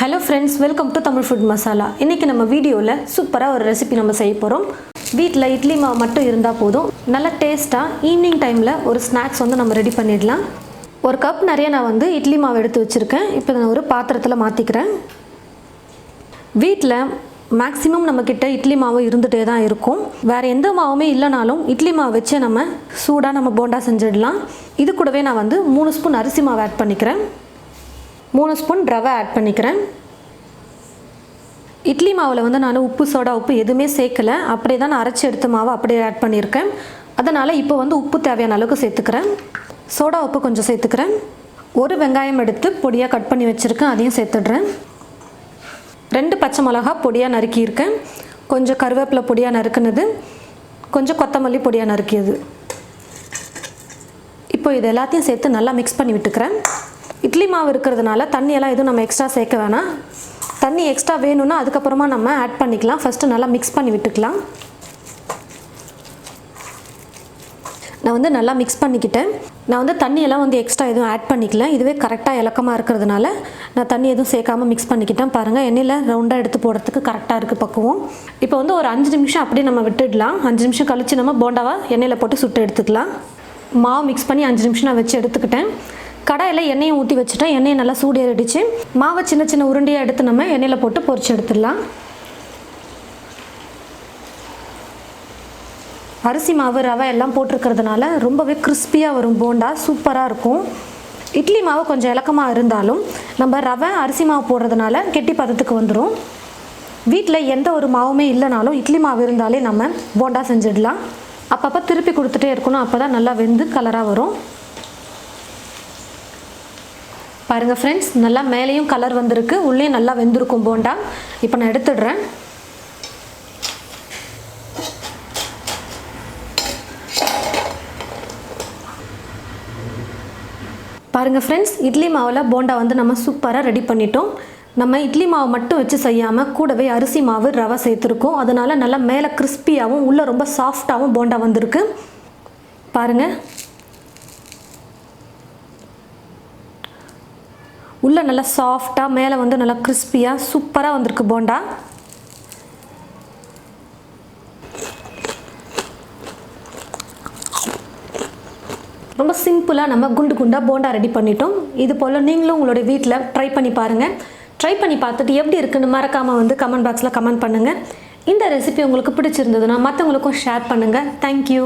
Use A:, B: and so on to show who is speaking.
A: Hello friends, welcome to Tamil Food Masala. இன்னைக்கு நம்ம வீடியோல சூப்பரா ஒரு ரெசிபி நம்ம செய்ய போறோம். வீட்ல இட்லி மாவு மட்டும் இருந்தா போதும். நல்ல டேஸ்டா ஈவினிங் டைம்ல ஒரு ஸ்நாக்ஸ் வந்து நம்ம ரெடி பண்ணிடலாம். ஒரு கப் நிறைய நான் வந்து இட்லி மாவு எடுத்து வச்சிருக்கேன். இப்போ நான் ஒரு பாத்திரத்துல மாத்திக்கிறேன். வீட்ல மேக்ஸिमम நம்ம கிட்ட இட்லி மாவு இருந்துட்டே தான் இருக்கும். வேற எந்த மாவுமே இல்லனாலும் இட்லி மாவு வச்சு நம்ம சூடா நம்ம போண்டா செஞ்சிடலாம். இது கூடவே நான் வந்து 3 ஸ்பூன் அரிசி மாவு ஆட் பண்ணிக்கிறேன். 3 ஸ்பூன் ரவை ஆட் பண்ணிக்கிறேன். இட்லி மாவுல வந்து நான் உப்பு சோடா உப்பு எதுவுமே சேர்க்கல. அப்படியே தான் அரைச்சு எடுத்த மாவு அப்படியே ஆட் பண்ணியிருக்கேன். அதனால இப்போ வந்து உப்பு தேவையான அளவுக்கு சேர்த்துக்கிறேன். சோடா உப்பு கொஞ்சம் சேர்த்துக்கிறேன். ஒரு வெங்காயம் எடுத்து பொடியாக கட் பண்ணி வச்சுருக்கேன், அதையும் சேர்த்துடுறேன். 2 பச்சை மிளகா பொடியாக நறுக்கியிருக்கேன். கொஞ்சம் கருவேப்பிலை பொடியாக நறுக்குனது, கொஞ்சம் கொத்தமல்லி பொடியாக நறுக்கியது. இப்போ இது எல்லாத்தையும் சேர்த்து நல்லா மிக்ஸ் பண்ணி விட்டுக்கிறேன். இட்லி மாவு இருக்கிறதுனால தண்ணியெல்லாம் எதுவும் நம்ம எக்ஸ்ட்ரா சேர்க்க வேணாம். தண்ணி எக்ஸ்ட்ரா வேணும்னா அதுக்கப்புறமா நம்ம ஆட் பண்ணிக்கலாம். ஃபஸ்ட்டு நல்லா மிக்ஸ் பண்ணி விட்டுக்கலாம். நான் வந்து நல்லா மிக்ஸ் பண்ணிக்கிட்டேன். நான் வந்து தண்ணியெல்லாம் வந்து எக்ஸ்ட்ரா எதுவும் ஆட் பண்ணிக்கல. இதுவே கரெக்டாக இலக்கமாக இருக்கிறதுனால நான் தண்ணி எதுவும் சேர்க்காமல் மிக்ஸ் பண்ணிக்கிட்டேன். பாருங்கள், எண்ணெயில் ரவுண்டாக எடுத்து போடுறதுக்கு கரெக்டாக இருக்குது பக்குவம். இப்போ வந்து ஒரு 5 நிமிஷம் அப்படியே நம்ம விட்டுடலாம். 5 நிமிஷம் கழித்து நம்ம போண்டாவை எண்ணெயில் போட்டு சுட்டு எடுத்துக்கலாம். மாவு மிக்ஸ் பண்ணி 5 நிமிஷம் நான் வச்சு எடுத்துக்கிட்டேன். கடாயில் எண்ணெயை ஊற்றி வச்சுட்டேன். எண்ணெயை நல்லா சூடேறிடுச்சு. மாவை சின்ன சின்ன உருண்டையாக எடுத்து நம்ம எண்ணெயில் போட்டு பொரிச்சு எடுத்துடலாம். அரிசி மாவு ரவை எல்லாம் போட்டிருக்கிறதுனால ரொம்பவே கிறிஸ்பியாக வரும் போண்டா, சூப்பராக இருக்கும். இட்லி மாவு கொஞ்சம் இலக்கமாக இருந்தாலும் நம்ம ரவை அரிசி மாவு போடுறதுனால கெட்டி பதத்துக்கு வந்துடும். வீட்டில் எந்த ஒரு மாவுமே இல்லைனாலும் இட்லி மாவு இருந்தாலே நம்ம போண்டா செஞ்சிடலாம். அப்பப்போ திருப்பி கொடுத்துட்டே இருக்கணும், அப்போ தான் நல்லா வெந்து கலராக வரும். பாருங்கள் ஃப்ரெண்ட்ஸ், நல்லா மேலேயும் கலர் வந்திருக்கு, உள்ளே நல்லா வெந்திருக்கும் போண்டா. இப்போ நான் எடுத்துடுறேன். பாருங்கள் ஃப்ரெண்ட்ஸ், இட்லி மாவில் போண்டா வந்து நம்ம சூப்பராக ரெடி பண்ணிட்டோம். நம்ம இட்லி மாவு மட்டும் வச்சு செய்யாமல் கூடவே அரிசி மாவு ரவை சேர்த்துருக்கோம். அதனால் நல்லா மேலே கிறிஸ்பியாகவும் உள்ளே ரொம்ப சாஃப்டாகவும் போண்டா வந்திருக்கு. பாருங்கள், உள்ளே நல்லா சாஃப்டாக மேலே வந்து நல்லா கிறிஸ்பியாக சூப்பராக வந்திருக்கு போண்டா. ரொம்ப சிம்பிளாக நம்ம குண்டு குண்டாக போண்டா ரெடி பண்ணிட்டோம். இது போல் நீங்களும் உங்களுடைய வீட்டில் ட்ரை பண்ணி பாருங்கள். ட்ரை பண்ணி பார்த்துட்டு எப்படி இருக்குன்னு மறக்காமல் வந்து கமெண்ட் பாக்ஸில் கமெண்ட் பண்ணுங்கள். இந்த ரெசிபி உங்களுக்கு பிடிச்சிருந்ததுன்னா மற்றவங்களுக்கும் ஷேர் பண்ணுங்கள். தேங்க்யூ.